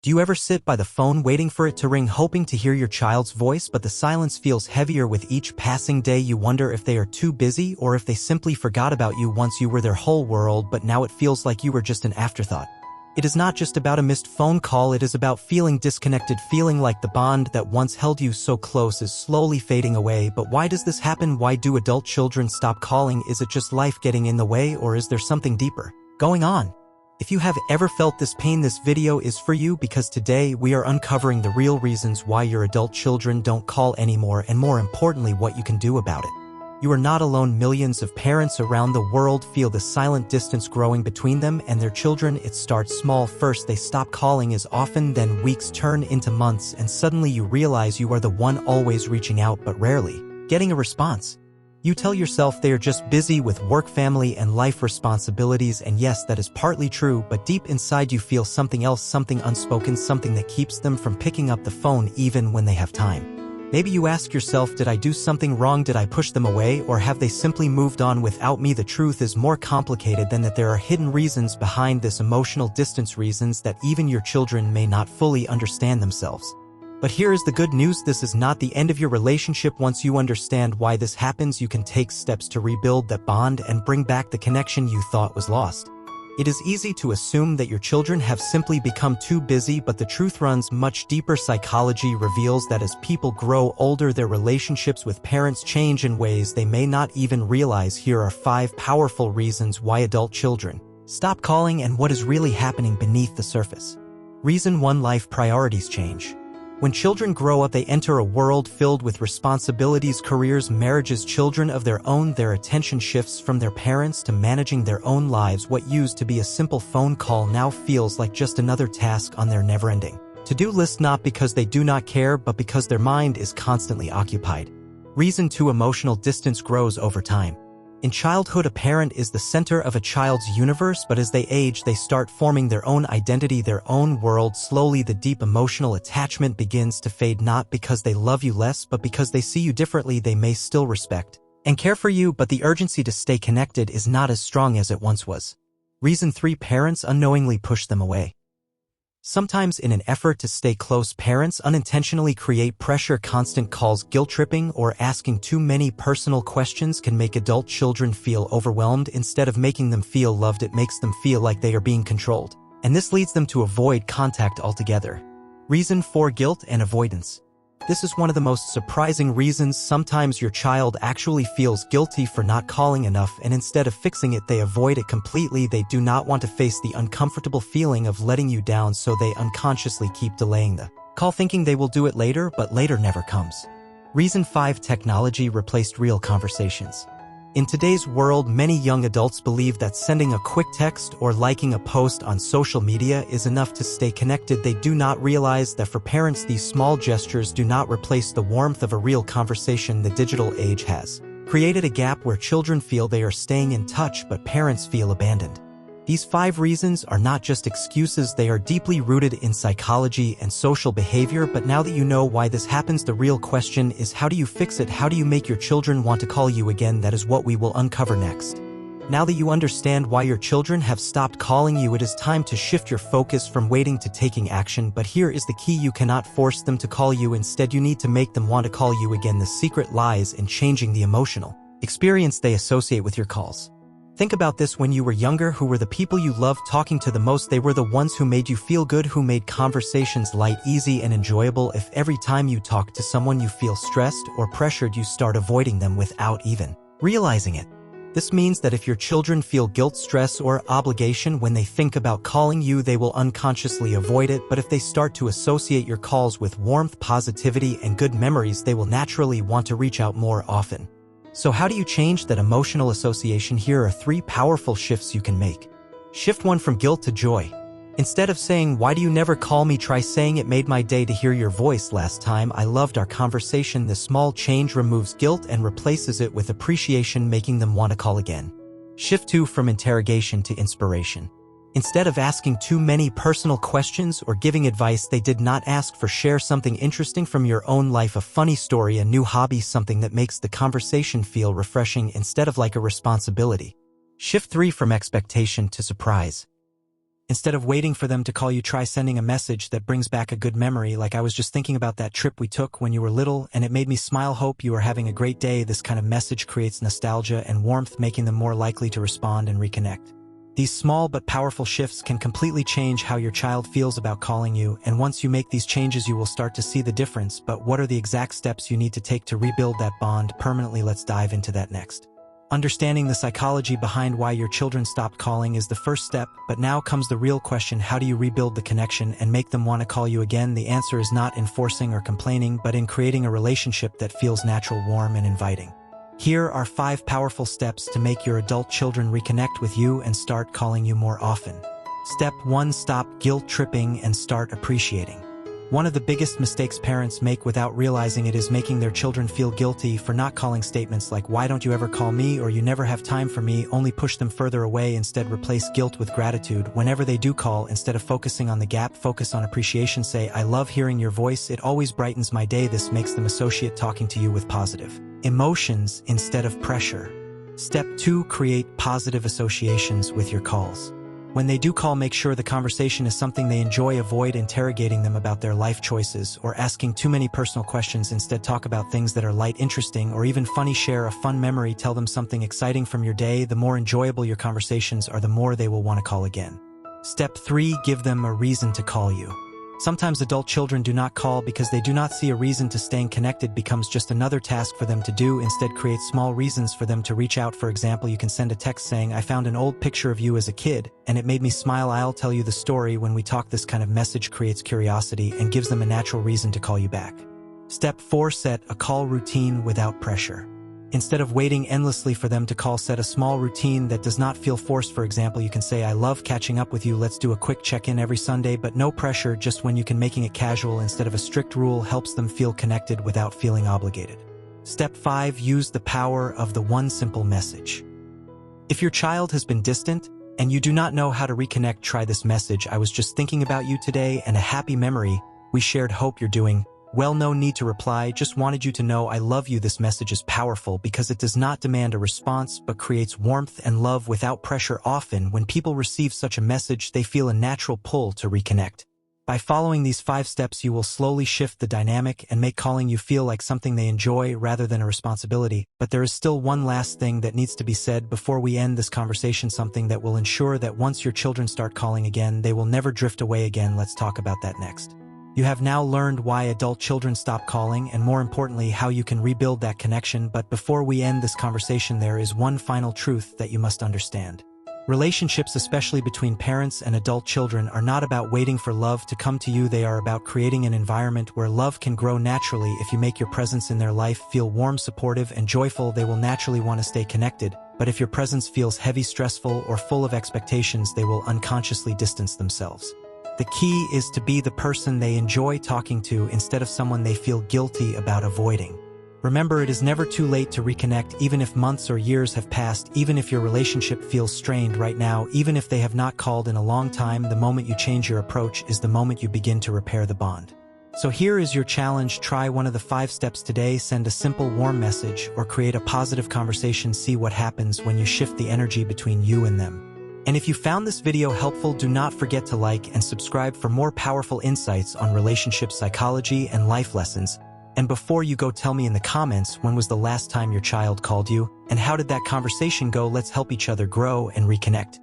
Do you ever sit by the phone waiting for it to ring, hoping to hear your child's voice, but the silence feels heavier with each passing day? You wonder if they are too busy or if they simply forgot about you. Once you were their whole world, but now it feels like you were just an afterthought. It is not just about a missed phone call, it is about feeling disconnected, feeling like the bond that once held you so close is slowly fading away. But why does this happen? Why do adult children stop calling? Is it just life getting in the way, or is there something deeper going on? If you have ever felt this pain, this video is for you, because today we are uncovering the real reasons why your adult children don't call anymore, and more importantly, what you can do about it. You are not alone. Millions of parents around the world feel the silent distance growing between them and their children. It starts small. First, they stop calling as often, then weeks turn into months, and suddenly you realize you are the one always reaching out but rarely getting a response. You tell yourself they are just busy with work, family, and life responsibilities, and yes, that is partly true, but deep inside you feel something else, something unspoken, something that keeps them from picking up the phone even when they have time. Maybe you ask yourself, did I do something wrong? Did I push them away? Or have they simply moved on without me? The truth is more complicated than that. There are hidden reasons behind this emotional distance, reasons that even your children may not fully understand themselves. But here is the good news: this is not the end of your relationship. Once you understand why this happens, you can take steps to rebuild that bond and bring back the connection you thought was lost. It is easy to assume that your children have simply become too busy, but the truth runs much deeper. Psychology reveals that as people grow older, their relationships with parents change in ways they may not even realize. Here are 5 powerful reasons why adult children stop calling and what is really happening beneath the surface. Reason 1: life priorities change. When children grow up, they enter a world filled with responsibilities, careers, marriages, children of their own. Their attention shifts from their parents to managing their own lives. What used to be a simple phone call now feels like just another task on their never-ending to-do list, not because they do not care, but because their mind is constantly occupied. Reason 2: emotional distance grows over time. In childhood, a parent is the center of a child's universe, but as they age, they start forming their own identity, their own world. Slowly, the deep emotional attachment begins to fade, not because they love you less, but because they see you differently. They may still respect and care for you, but the urgency to stay connected is not as strong as it once was. Reason 3: parents unknowingly push them away. Sometimes in an effort to stay close, parents unintentionally create pressure. Constant calls, guilt-tripping, or asking too many personal questions can make adult children feel overwhelmed. Instead of making them feel loved, it makes them feel like they are being controlled, and this leads them to avoid contact altogether. Reason 4: guilt and avoidance. This is one of the most surprising reasons. Sometimes your child actually feels guilty for not calling enough, and instead of fixing it, they avoid it completely. They do not want to face the uncomfortable feeling of letting you down, so they unconsciously keep delaying the call, thinking they will do it later, but later never comes. Reason 5: technology replaced real conversations. In today's world, many young adults believe that sending a quick text or liking a post on social media is enough to stay connected. They do not realize that for parents, these small gestures do not replace the warmth of a real conversation. The digital age has created a gap where children feel they are staying in touch, but parents feel abandoned. These 5 reasons are not just excuses, they are deeply rooted in psychology and social behavior. But now that you know why this happens, the real question is, how do you fix it? How do you make your children want to call you again? That is what we will uncover next. Now that you understand why your children have stopped calling you, it is time to shift your focus from waiting to taking action. But here is the key: you cannot force them to call you. Instead, you need to make them want to call you again. The secret lies in changing the emotional experience they associate with your calls. Think about this: when you were younger, who were the people you loved talking to the most? They were the ones who made you feel good, who made conversations light, easy, and enjoyable. If every time you talk to someone you feel stressed or pressured, you start avoiding them without even realizing it. This means that if your children feel guilt, stress, or obligation when they think about calling you, they will unconsciously avoid it. But if they start to associate your calls with warmth, positivity, and good memories, they will naturally want to reach out more often. So how do you change that emotional association? Here are 3 powerful shifts you can make. Shift 1: from guilt to joy. Instead of saying, "Why do you never call me?" try saying, "It made my day to hear your voice last time. I loved our conversation." This small change removes guilt and replaces it with appreciation, making them want to call again. Shift 2: from interrogation to inspiration. Instead of asking too many personal questions or giving advice they did not ask for, share something interesting from your own life: a funny story, a new hobby, something that makes the conversation feel refreshing instead of like a responsibility. Shift 3: from expectation to surprise. Instead of waiting for them to call you, try sending a message that brings back a good memory, like, "I was just thinking about that trip we took when you were little, and it made me smile. Hope you are having a great day." This kind of message creates nostalgia and warmth, making them more likely to respond and reconnect. These small but powerful shifts can completely change how your child feels about calling you, and once you make these changes you will start to see the difference. But what are the exact steps you need to take to rebuild that bond permanently? Let's dive into that next. Understanding the psychology behind why your children stopped calling is the first step, but now comes the real question: how do you rebuild the connection and make them want to call you again? The answer is not in forcing or complaining, but in creating a relationship that feels natural, warm, and inviting. Here are 5 powerful steps to make your adult children reconnect with you and start calling you more often. Step 1. Stop guilt tripping and start appreciating. One of the biggest mistakes parents make without realizing it is making their children feel guilty for not calling. Statements like, "Why don't you ever call me?" or "You never have time for me," only push them further away. Instead, replace guilt with gratitude. Whenever they do call, instead of focusing on the gap, focus on appreciation. Say, "I love hearing your voice. It always brightens my day." This makes them associate talking to you with positive emotions instead of pressure. Step 2. Create positive associations with your calls. When they do call, make sure the conversation is something they enjoy. Avoid interrogating them about their life choices or asking too many personal questions. Instead, talk about things that are light, interesting, or even funny. Share a fun memory. Tell them something exciting from your day. The more enjoyable your conversations are, the more they will want to call again. Step 3. Give them a reason to call you. Sometimes adult children do not call because they do not see a reason to. Staying connected becomes just another task for them to do. Instead, create small reasons for them to reach out. For example, you can send a text saying, "I found an old picture of you as a kid, and it made me smile. I'll tell you the story when we talk." This kind of message creates curiosity and gives them a natural reason to call you back. Step 4. Set a call routine without pressure. Instead of waiting endlessly for them to call, set a small routine that does not feel forced. For example, you can say, "I love catching up with you. Let's do a quick check-in every Sunday," but no pressure, just when you can. Making it casual instead of a strict rule helps them feel connected without feeling obligated. Step 5. Use the power of the one simple message. If your child has been distant and you do not know how to reconnect, try this message: "I was just thinking about you today, and a happy memory we shared. Hope you're doing well." No need to reply, just wanted you to know I love you. This message is powerful because it does not demand a response but creates warmth and love without pressure. Often, when people receive such a message, they feel a natural pull to reconnect. By following these 5 steps, you will slowly shift the dynamic and make calling you feel like something they enjoy rather than a responsibility. But there is still one last thing that needs to be said before we end this conversation, something that will ensure that once your children start calling again, they will never drift away again. Let's talk about that next. You have now learned why adult children stop calling, and more importantly, how you can rebuild that connection. But before we end this conversation, there is one final truth that you must understand. Relationships, especially between parents and adult children, are not about waiting for love to come to you. They are about creating an environment where love can grow naturally. If you make your presence in their life feel warm, supportive, and joyful, they will naturally want to stay connected. But if your presence feels heavy, stressful, or full of expectations, they will unconsciously distance themselves. The key is to be the person they enjoy talking to instead of someone they feel guilty about avoiding. Remember, it is never too late to reconnect, even if months or years have passed, even if your relationship feels strained right now, even if they have not called in a long time. The moment you change your approach is the moment you begin to repair the bond. So here is your challenge. Try one of the 5 steps today. Send a simple, warm message or create a positive conversation. See what happens when you shift the energy between you and them. And if you found this video helpful, do not forget to like and subscribe for more powerful insights on relationship psychology and life lessons. And before you go, tell me in the comments, when was the last time your child called you, and how did that conversation go? Let's help each other grow and reconnect.